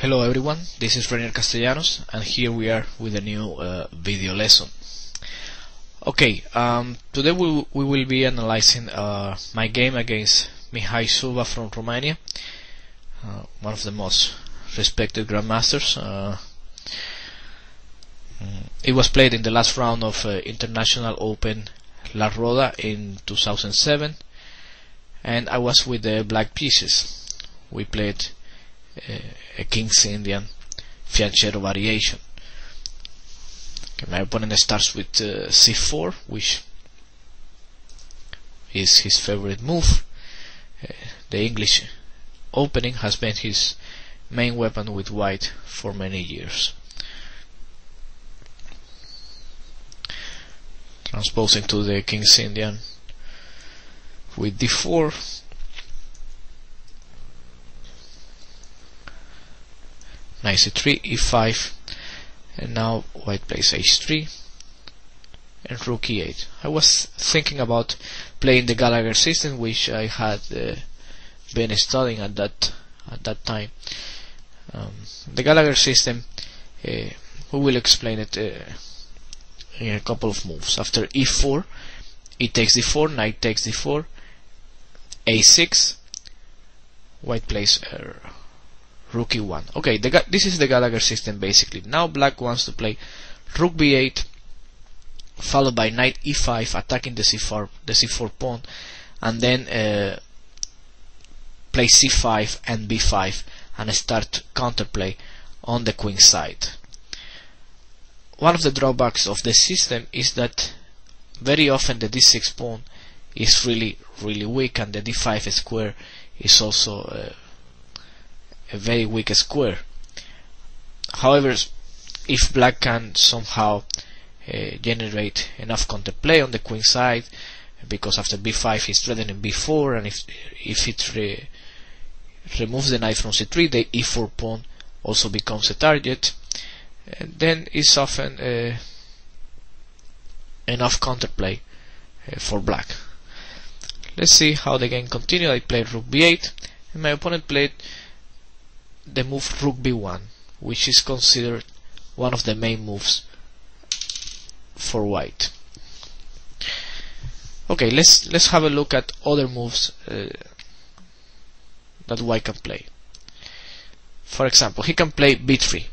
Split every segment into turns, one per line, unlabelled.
Hello everyone, this is Renier Castellanos, and here we are with a new video lesson. Okay, today we will be analyzing my game against Mihai Suba from Romania, one of the most respected grandmasters. It was played in the last round of International Open La Roda in 2007, and I was with the black pieces. We played a King's Indian Fianchetto variation. Okay, my opponent starts with c4, which is his favorite move. The English opening has been his main weapon with white for many years. Transposing to the King's Indian with d4. Knight c3, e5, and now white plays h3 and rook e8. I was thinking about playing the Gallagher system, which I had been studying at that time. The Gallagher system, we will explain it in a couple of moves. After e4, it takes d4, knight takes d4, a6, white plays rook e1. Okay, this is the Gallagher system basically. Now black wants to play rook b8 followed by knight e5, attacking the c4 pawn, and then play c5 and b5 and start counterplay on the queen side. One of the drawbacks of the system is that very often the d6 pawn is really weak, and the d5 square is also a very weak square. However, if black can somehow generate enough counterplay on the queen side, because after b5 he's threatening b4, and if it removes the knight from c3, the e4 pawn also becomes a target, and then it's often enough counterplay for black. Let's see how the game continued. I played rook b8, and my opponent played the move rook b1, which is considered one of the main moves for white. Okay, let's have a look at other moves that white can play. For example, he can play b3,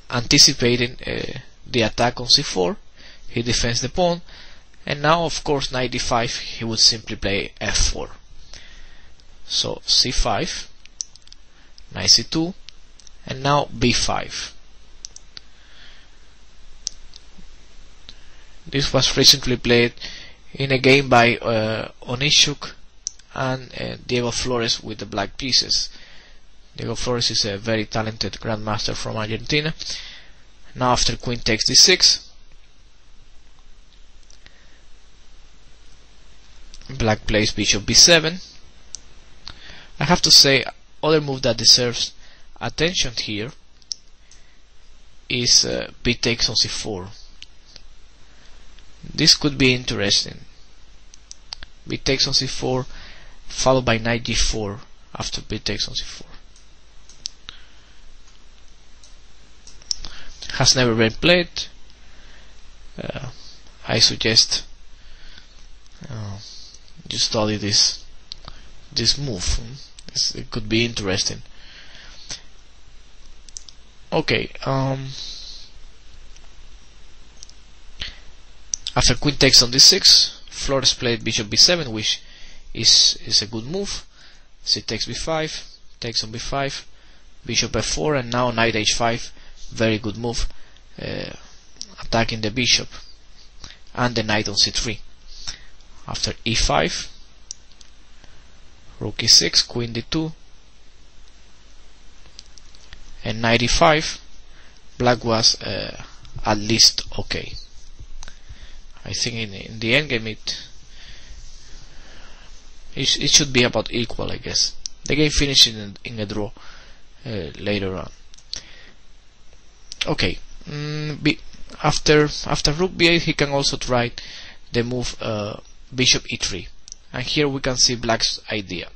anticipating the attack on c4. He defends the pawn, and now of course knight d5, he would simply play f4. So c5, knight c2, and now b5. This was recently played in a game by Onishuk and Diego Flores with the black pieces. Diego Flores is a very talented grandmaster from Argentina. Now after queen takes d6, black plays bishop b7. I have to say, other move that deserves attention here is b takes on c4. This could be interesting. B takes on c4 followed by knight g4 after b takes on c4. Has never been played. I suggest you study this move. It could be interesting. Okay, after queen takes on d6, Flores played bishop b7, which is a good move. C takes b5, takes on b5, bishop f4, and now knight h5, very good move, attacking the bishop and the knight on c3. After e5, rook e6, queen d2, and knight e5, black was at least okay. I think in the endgame it should be about equal, I guess. The game finished in a draw later on. Okay, after rook b8, he can also try the move bishop e3, and here we can see black's idea.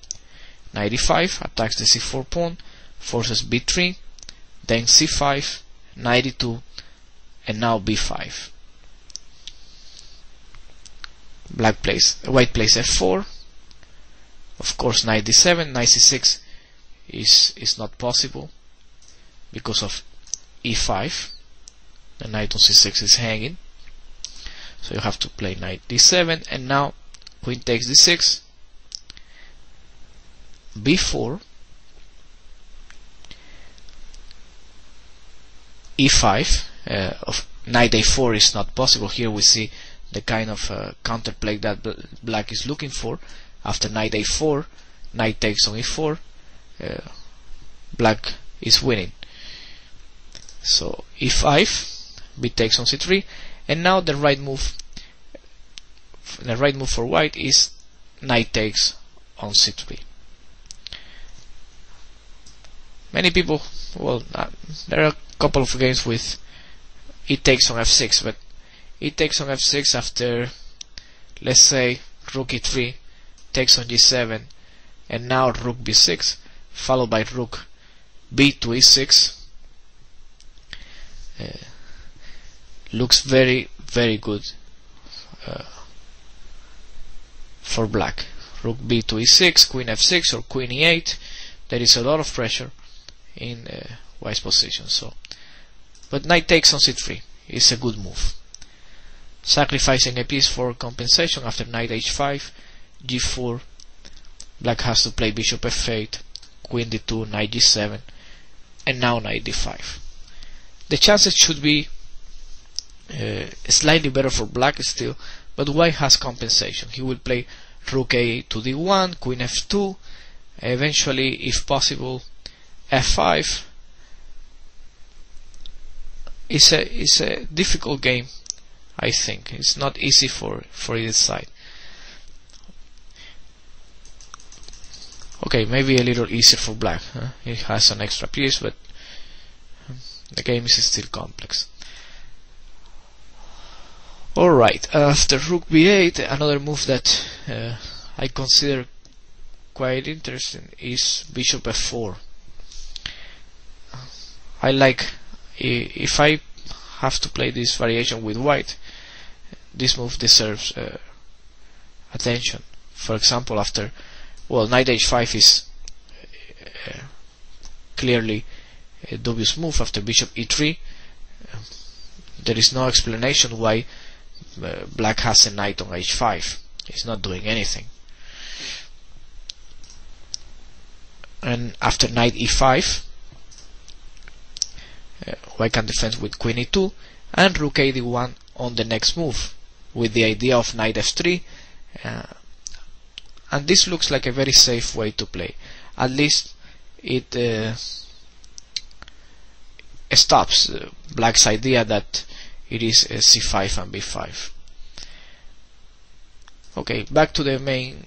knight e5 attacks the c4 pawn, forces b3, then c5, knight e2, and now b5. White plays f4. Of course, knight d7, knight c6 is not possible because of e5. The knight on c6 is hanging, so you have to play knight d7, and now queen takes d6, b4, e5. Of knight a4 is not possible. Here we see the kind of counterplay that black is looking for. After knight a4, knight takes on e4, black is winning. So e5, b takes on c3, and now the right move for white is knight takes on c3. Many people, well, there are a couple of games with e takes on f6, but e takes on f6 after, let's say, rook e3 takes on g7, and now rook b6 followed by rook b to e6, looks very good for black. Rook b to e6, queen f6, or queen e8. There is a lot of pressure in white's position. So, but knight takes on c3 is a good move. Sacrificing a piece for compensation after knight h5, g4. Black has to play bishop f8, queen d2, knight g7, and now knight d5. The chances should be slightly better for black still, but white has compensation. He will play rook a to d1, queen f2, eventually, if possible, f5. It's a difficult game, I think. It's not easy for either side. Okay, maybe a little easier for black. He has an extra piece, but the game is still complex. Alright, after rook b8, another move that I consider quite interesting is bishop f4. I like, if I have to play this variation with white, this move deserves attention. For example, after, well, knight h5 is clearly a dubious move. After bishop e3, there is no explanation why black has a knight on h5. It's not doing anything. And after knight e5, white can defend with queen e2 and rook a d1 on the next move, with the idea of knight f3, and this looks like a very safe way to play. At least it stops black's idea that it is c5 and b5. Okay, back to the main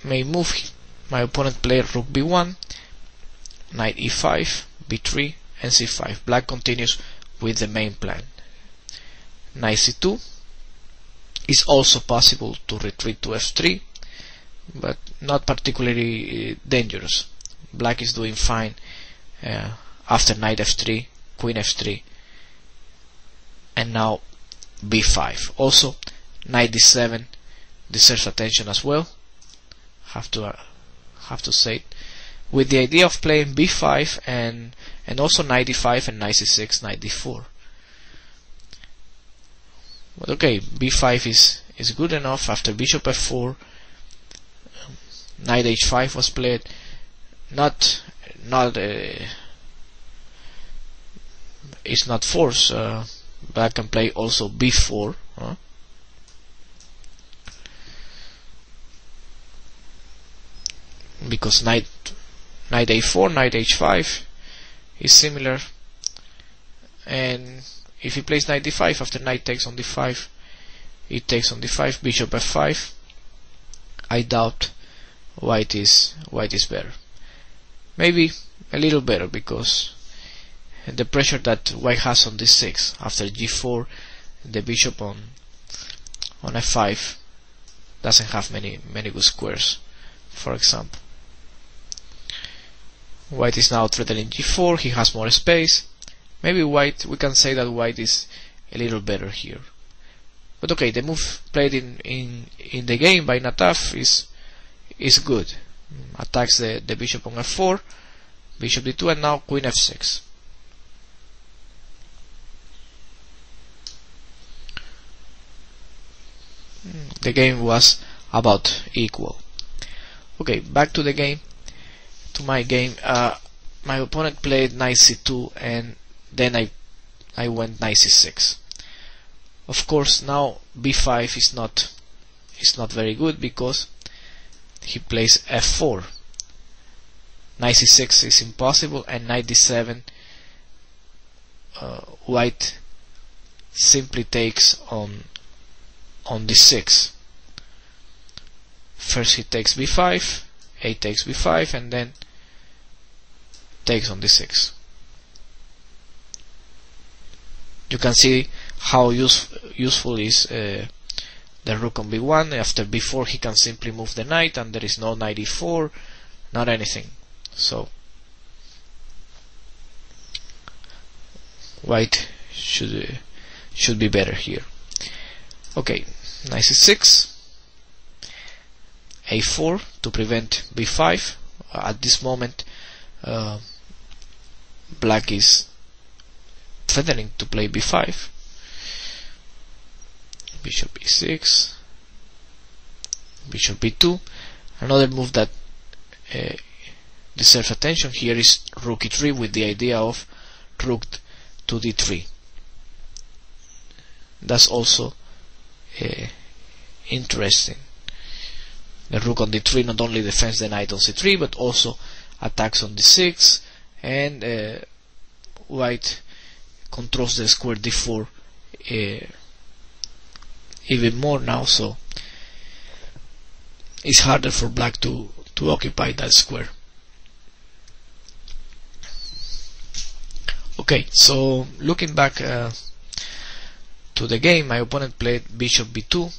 move. My opponent played rook b1, knight e5, b3, and c5. Black continues with the main plan. Knight c2 is also possible to retreat to f3, but not particularly dangerous. Black is doing fine after knight f3, queen f3, and now b5. Also, knight d7 deserves attention as well. Have to say it. With the idea of playing b5 and also knight d5 and knight c6, knight d4. But okay, b5 is good enough. After bishop f4, knight h5 was played. It's not forced. Black can play also b4. Because knight a4, knight h5 is similar, and if he plays knight d5 after knight takes on d5, it takes on d5, bishop f5. I doubt white is better. Maybe a little better, because the pressure that white has on d6 after g4, the bishop on f5 doesn't have many good squares, for example. White is now threatening g4, he has more space. Maybe white, we can say that white is a little better here. But okay, the move played in the game by Nataf is good. Attacks the bishop on f4, bishop d2, and now queen f6. The game was about equal. Okay, back to the game. To my game, my opponent played knight c2, and then I went knight c6. Of course, now b5 is not very good because he plays f4. Knight c6 is impossible, and knight d7. White simply takes on d6. First he takes b5, a takes b5, and then takes on d6. You can see how useful is the rook on b1. After b4 he can simply move the knight, and there is no knight e4, not anything. So white should be better here. Okay, knight c6, a4 to prevent b5. At this moment black is threatening to play b5. Bishop e6, bishop b2. Another move that deserves attention here is rook e3, with the idea of rook to d3. That's also interesting. The rook on d3 not only defends the knight on c3, but also attacks on d6, and white controls the square d4 even more now, so it's harder for black to occupy that square. Okay, so looking back to the game, my opponent played bishop b2,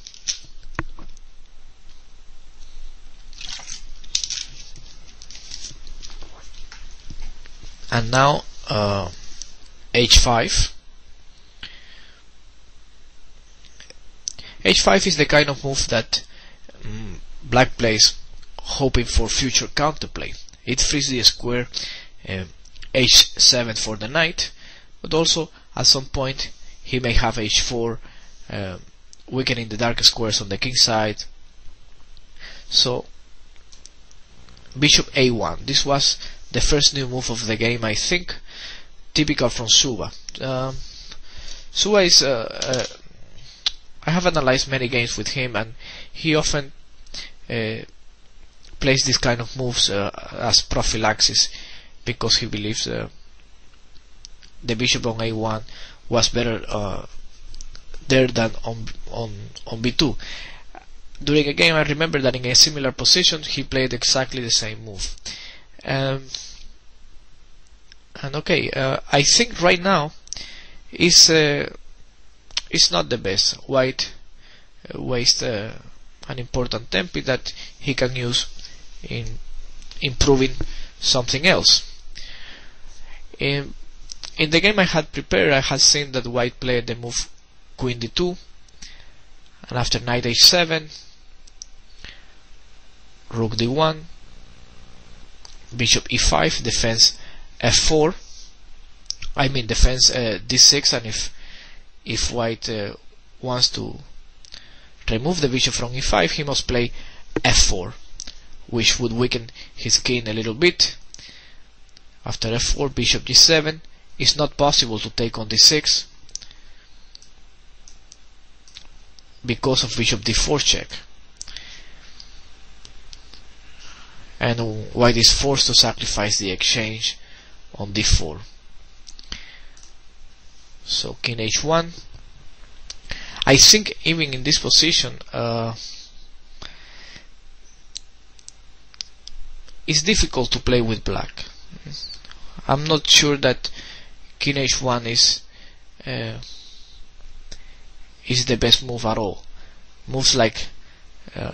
and now h5. h5 is the kind of move that black plays hoping for future counterplay. It frees the square h7 for the knight, but also at some point he may have h4, weakening the dark squares on the king side. So bishop a1, this was the first new move of the game, I think, typical from Suba. Suba is I have analyzed many games with him, and he often plays this kind of moves as prophylaxis, because he believes the bishop on a1 was better there than on b2. During a game, I remember that in a similar position he played exactly the same move. And okay, I think right now is not the best. White wastes an important tempo that he can use in improving something else. In the game I had prepared, I had seen that white played the move queen d2, and after knight h7, rook d1, bishop e5, defends f4. I mean defends d6, and if white wants to remove the bishop from e5, he must play f4, which would weaken his king a little bit. After f4, bishop g7. It's not possible to take on d6 because of bishop d4 check, and white is forced to sacrifice the exchange on d4. So king h1. I think even in this position it's difficult to play with black. I'm not sure that king h1 is the best move at all. Moves like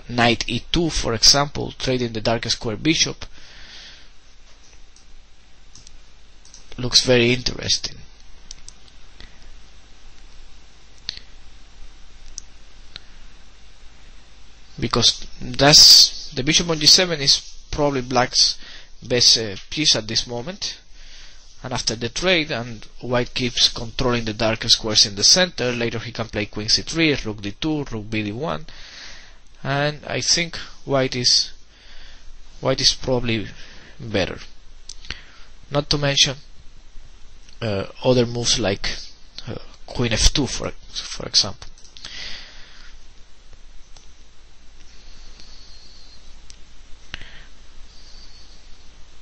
knight e2, for example, trading the dark square bishop, looks very interesting. Because that's the bishop on g7 is probably black's best piece at this moment. And after the trade, and white keeps controlling the darker squares in the center, later he can play queen c3, rook d2, rook bd1, and I think white is probably better. Not to mention other moves like queen f2 for example.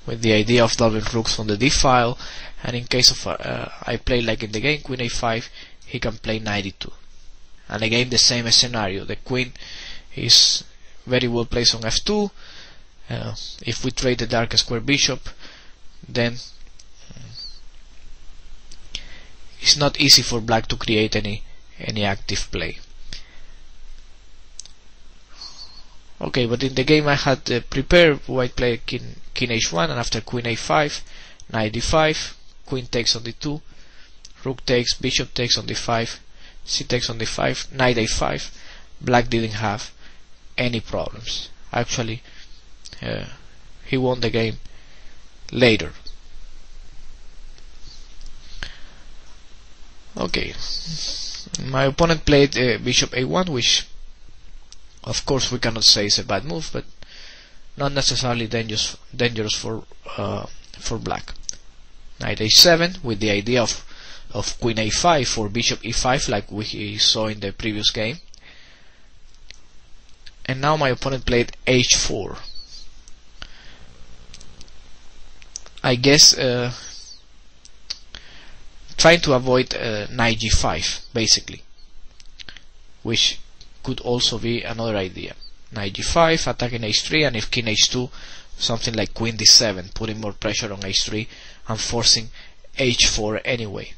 With the idea of doubling rooks on the d file, and in case of I play like in the game queen a5, he can play knight e2, and again the same scenario. The queen is very well placed on f2. If we trade the darker square bishop, then it's not easy for black to create any active play. Okay, but in the game I had prepared, white played king h1, and after queen a5, knight d5, queen takes on d2, rook takes, bishop takes on d5, c takes on d5, knight a5. Black didn't have any problems. Actually, he won the game later. Okay, my opponent played bishop a1, which of course we cannot say is a bad move, but not necessarily dangerous for black. Knight h7 with the idea of queen a5 or bishop e5 like we saw in the previous game. And now my opponent played h4. I guess trying to avoid knight g5 basically, which could also be another idea. Knight g5, attacking h3, and if king h2, something like queen d7, putting more pressure on h3 and forcing h4 anyway.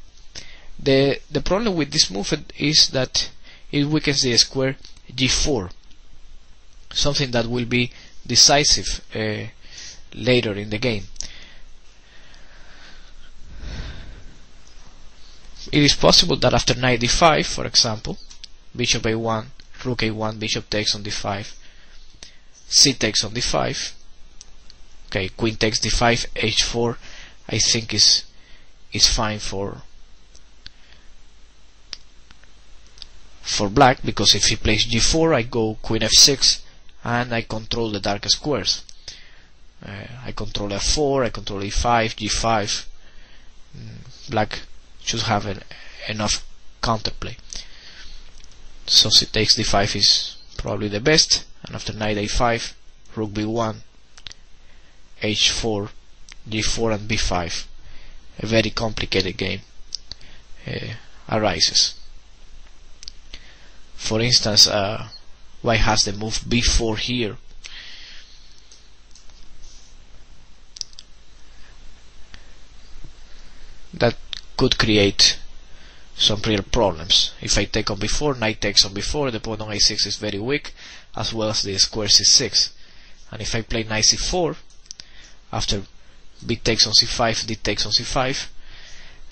The problem with this move is that it weakens the square g4, something that will be decisive later in the game. It is possible that after knight d5, for example, bishop a1, rook a1, bishop takes on d5, c takes on d5, okay, queen takes d5, h4, I think is fine for black, because if he plays g4, I go queen f6, and I control the darker squares. I control f4, I control e5, g5. Black should have enough counterplay. So c takes d5 is probably the best, and after knight a5, rook b1, h4, g4 and b5, a very complicated game arises. For instance, white has the move b4 here. That could create some real problems. If I take on b4, knight takes on b4, the pawn on a6 is very weak, as well as the square c6. And if I play knight c4, after b takes on c5, d takes on c5,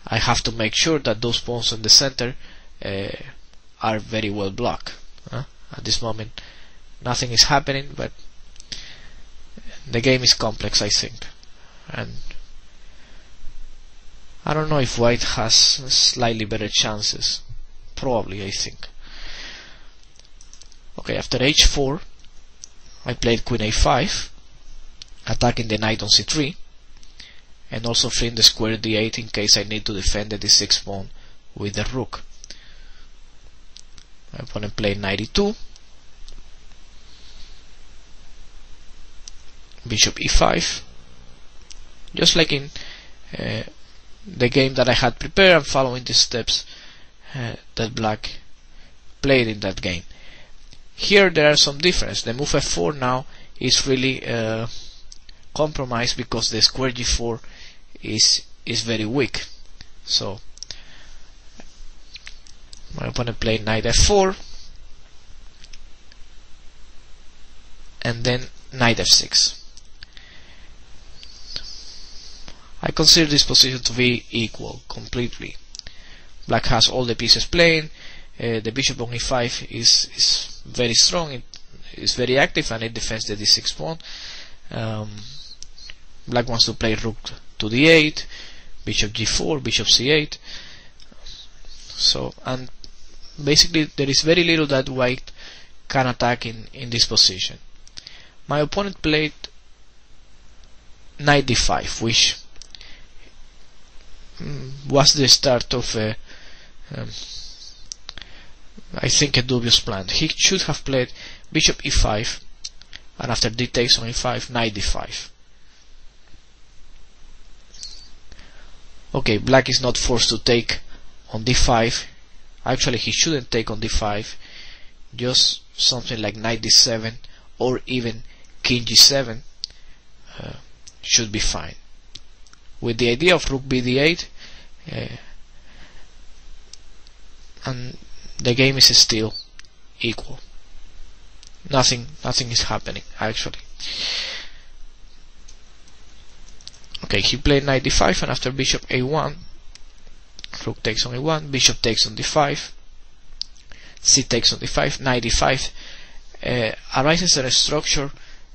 I have to make sure that those pawns in the center are very well blocked. At this moment nothing is happening, but the game is complex, I think, and I don't know if white has slightly better chances. Probably, I think. Okay, after h4 I played queen a5, attacking the knight on c3, and also freeing the square d8 in case I need to defend the d6 pawn with the rook. My opponent played knight e2, bishop e5, just like in the game that I had prepared, and following the steps that black played in that game. Here there are some difference. The move f4 now is really compromised because the square g4 is very weak. So my opponent played knight f4, and then knight f6. I consider this position to be equal completely. Black has all the pieces playing. The bishop on e5 is very strong, it is very active, and it defends the d6 pawn. Black wants to play rook to d8, bishop g4, bishop c8. So, and basically there is very little that white can attack in this position. My opponent played knight d5, which was the start of I think a dubious plan. He should have played bishop e5, and after d takes on e5, knight d5. Okay, black is not forced to take on d5. Actually, he shouldn't take on d5. Just something like knight d7 or even king g7 should be fine. With the idea of rook b d8, and the game is still equal. Nothing is happening actually. Okay, he played knight d5, and after bishop a1, rook takes on a1, bishop takes on d5, c takes on d5, knight d5 arises a structure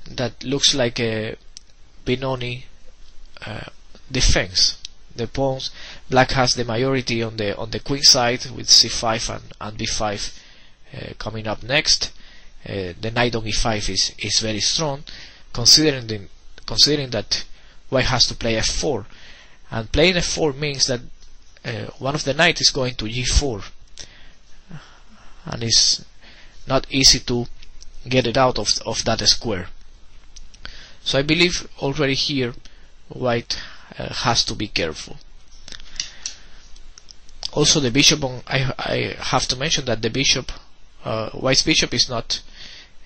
that looks like a Benoni defense. The pawns, black has the majority on the queen side with c5 and b5 coming up next. The knight on e5 is very strong, considering that white has to play f4, and playing f4 means that one of the knights is going to g4, and it's not easy to get it out of that square. So I believe already here white has to be careful. Also, the bishop on, I have to mention that the bishop, white's bishop is not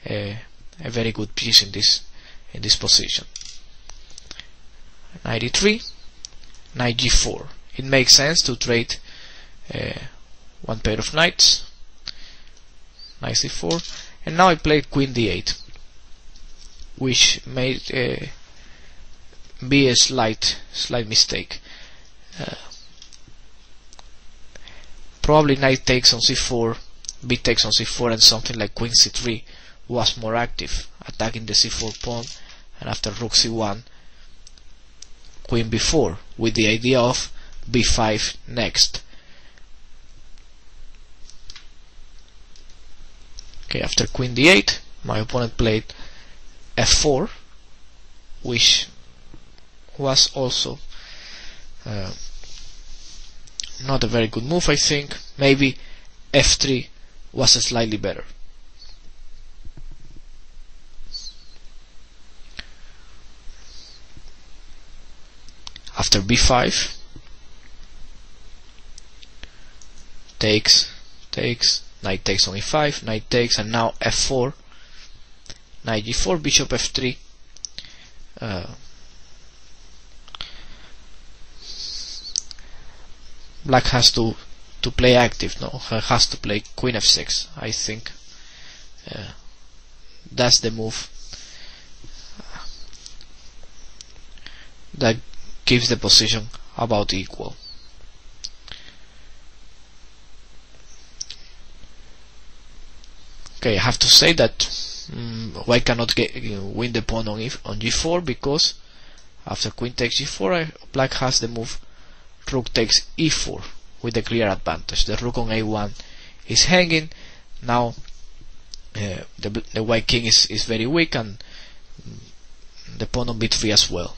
a very good piece in this position. Knight e3, knight g4. It makes sense to trade one pair of knights. Knight c4, and now I played queen d8, which made be a slight mistake. Probably knight takes on c4, b takes on c4, and something like queen c3 was more active, attacking the c4 pawn, and after rook c1, queen b4, with the idea of b5 next. Okay, after queen d8, my opponent played f4, which was also not a very good move. I think maybe f3 was slightly better. After b5, takes, knight takes on e5, knight takes, and now f4, knight g4, bishop f3. Black has to play active, no? Has to play queen f6. I think that's the move that gives the position about equal. Okay, I have to say that white cannot win the pawn on g4, because after queen takes g4, black has the move rook takes e4 with a clear advantage. The rook on a1 is hanging. Now the white king is very weak, and the pawn on b3 as well.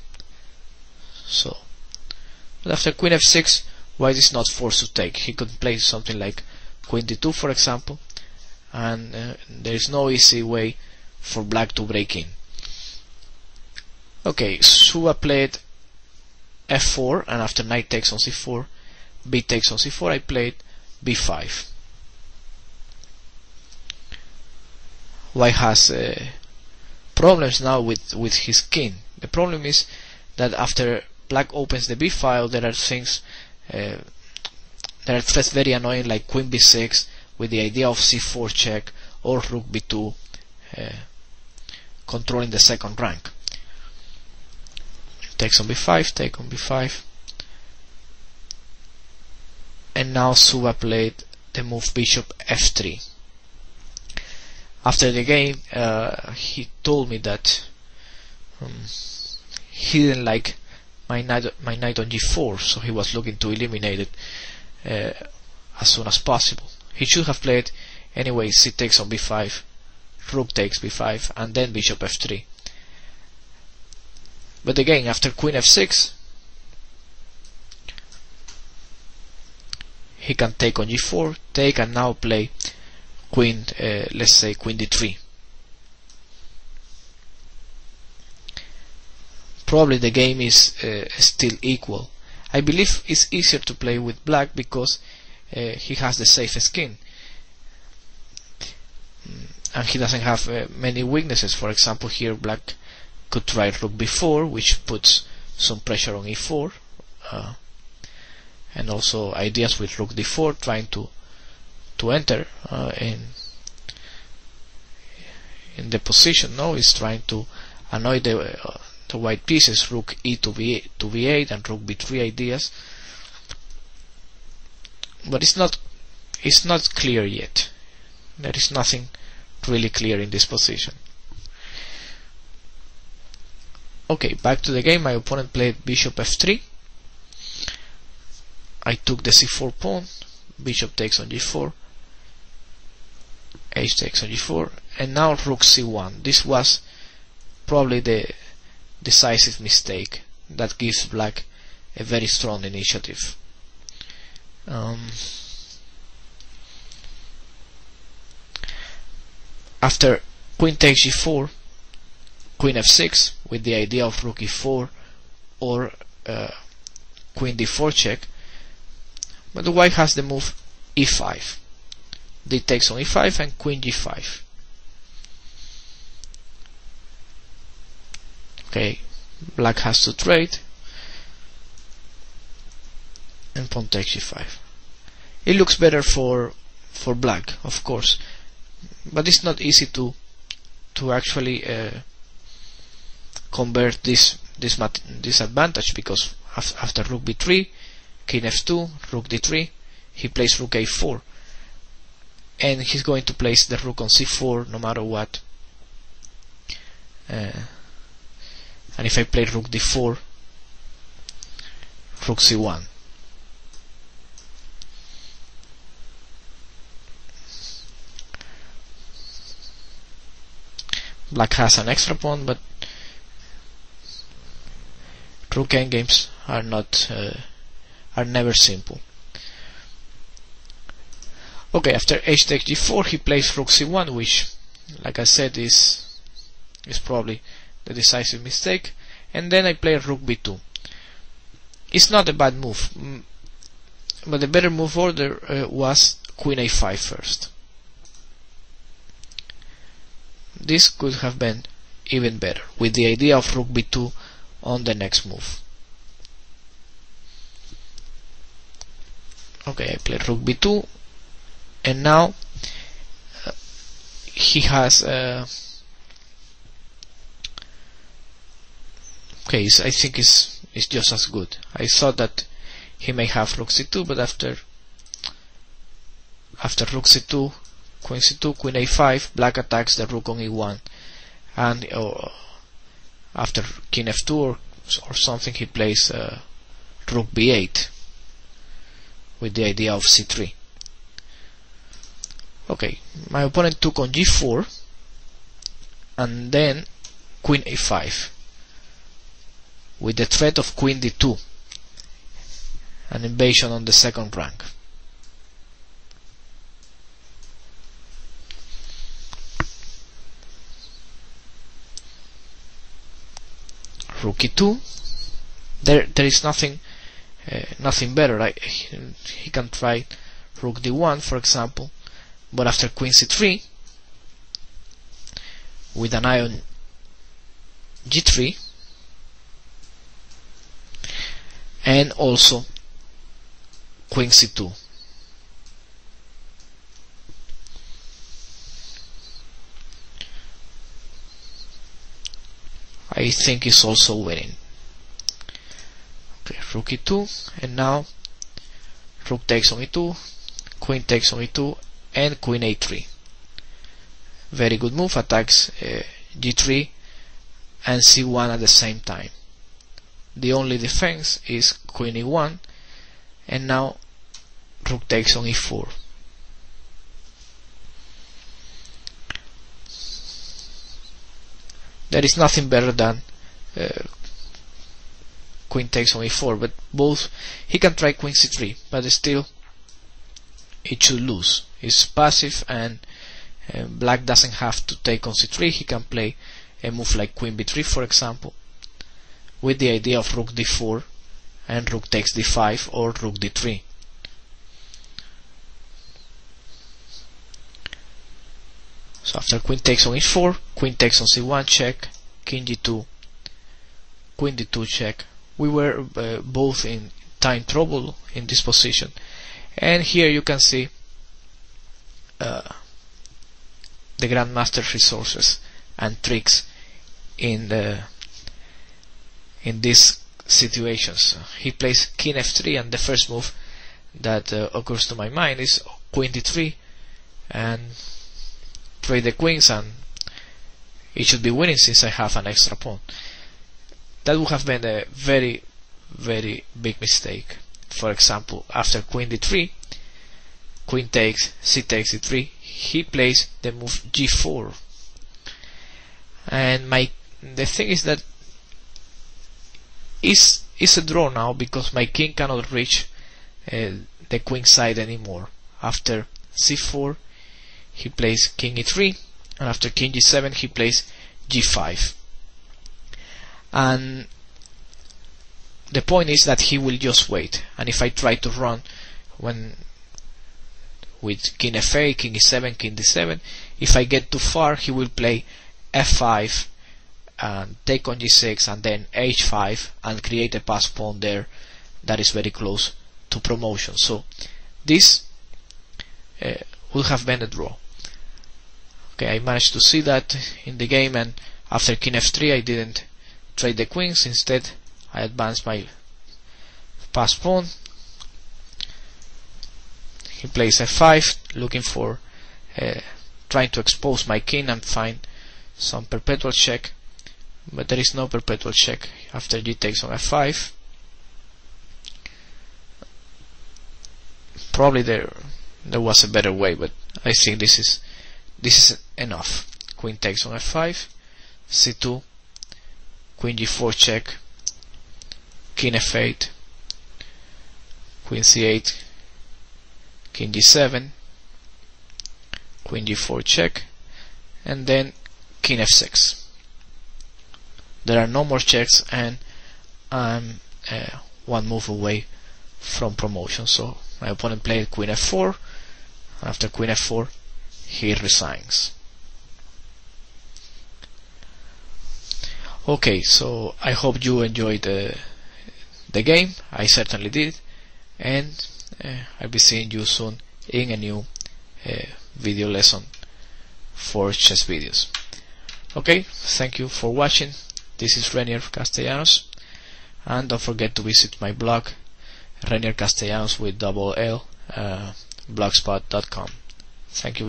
So, but after queen f6, white is not forced to take. He could play something like queen d2, for example, and there is no easy way for black to break in. Okay, Suba played f4, and after knight takes on c4, b takes on c4, I played b5. White has problems now with his king. The problem is that after black opens the b file, there are things, there are threats very annoying, like queen b6 with the idea of c4 check, or rook b2 controlling the second rank. takes on b5, take on b5, and now Suba played the move bishop f3. After the game, he told me that he didn't like my knight on g4, so he was looking to eliminate it as soon as possible. He should have played anyway c takes on b5, rook takes b5, and then bishop f3. But again, after queen f6, he can take on g4, take, and now play queen, let's say queen d3. Probably the game is still equal. I believe it's easier to play with black because he has the safest skin, and he doesn't have many weaknesses. For example, here black could try rook b4, which puts some pressure on e4, and also ideas with rook d4, trying to enter in the position. No, is trying to annoy the white pieces, rook e to b8 and rook b3 ideas. But it's not clear yet. There is nothing really clear in this position. Okay, back to the game. My opponent played bishop f3. I took the c4 pawn, bishop takes on g4, h takes on g4, and now rook c1. This was probably the decisive mistake that gives black a very strong initiative. After queen takes g4, queen f6 with the idea of rook e4 or queen d4 check, but the white has the move e5. D takes on e5 and queen g5. Okay, black has to trade, and pawn takes g5. It looks better for black, of course, but it's not easy to actually convert this advantage, because after rook b3, king f2, rook d3, he plays rook a4, and he's going to place the rook on c4 no matter what. And if I play rook d4, rook c1. Black has an extra pawn, but rook endgames are never simple. Okay, after h takes g4, he plays rook c1, which, like I said, is probably the decisive mistake. And then I play rook b2. It's not a bad move, but the better move order was queen a5 first. This could have been even better, with the idea of rook b2 on the next move. Okay, I play rook b2, and now he has okay, I think it's just as good. I thought that he may have rook c2, but after rook c2, queen a5, black attacks the rook on e1, and after king f2 or something, he plays rook b8 with the idea of c3. Okay, my opponent took on g4, and then queen a5 with the threat of queen d2, an invasion on the second rank. Rook e2. There is nothing better. He can try rook d1, for example, but after queen c3 with an eye on g3, and also queen c2. I think he's also winning. rook e2, and now rook takes on e2, queen takes on e2, and queen a3. Very good move, attacks g3 and c1 at the same time. The only defense is queen e1, and now rook takes on e4. There is nothing better than queen takes on e4, but both he can try queen c3, but still it should lose. It's passive, and black doesn't have to take on c3. He can play a move like queen b3, for example, with the idea of rook d4 and rook takes d5 or rook d3. So after queen takes on e4, queen takes on c1 check, king g2, queen d2 check. We were both in time trouble in this position, and here you can see the Grandmaster's resources and tricks in these situations. He plays king f3, and the first move that occurs to my mind is queen d3 and trade the queens, and it should be winning since I have an extra pawn. That would have been a very, very big mistake. For example, after queen d3, queen takes, c takes d3, he plays the move g4, and the thing is that it's a draw now, because my king cannot reach the queen side anymore. After c4 he plays king e3, and after king g7 he plays g5, and the point is that he will just wait. And if I try to run with king f8, king e7, king d7, if I get too far, he will play f5 and take on g6 and then h5 and create a pass pawn there that is very close to promotion. So this would have been a draw. Okay, I managed to see that in the game, and after king f3 I didn't trade the queens. Instead I advanced my pass pawn. He plays f5, looking for trying to expose my king and find some perpetual check, but there is no perpetual check. After g takes on f5, probably there was a better way, but I think this is enough. Queen takes on f5, c2, queen g4 check, king f8, queen c8, king g7, queen g4 check, and then king f6. There are no more checks, and I'm one move away from promotion. So my opponent played queen f4, and after queen f4 he resigns. Okay, so I hope you enjoyed the game. I certainly did, and I'll be seeing you soon in a new video lesson for chess videos. Okay, thank you for watching. This is Renier Castellanos, and don't forget to visit my blog, Renier Castellanos with double L, blogspot.com. Thank you.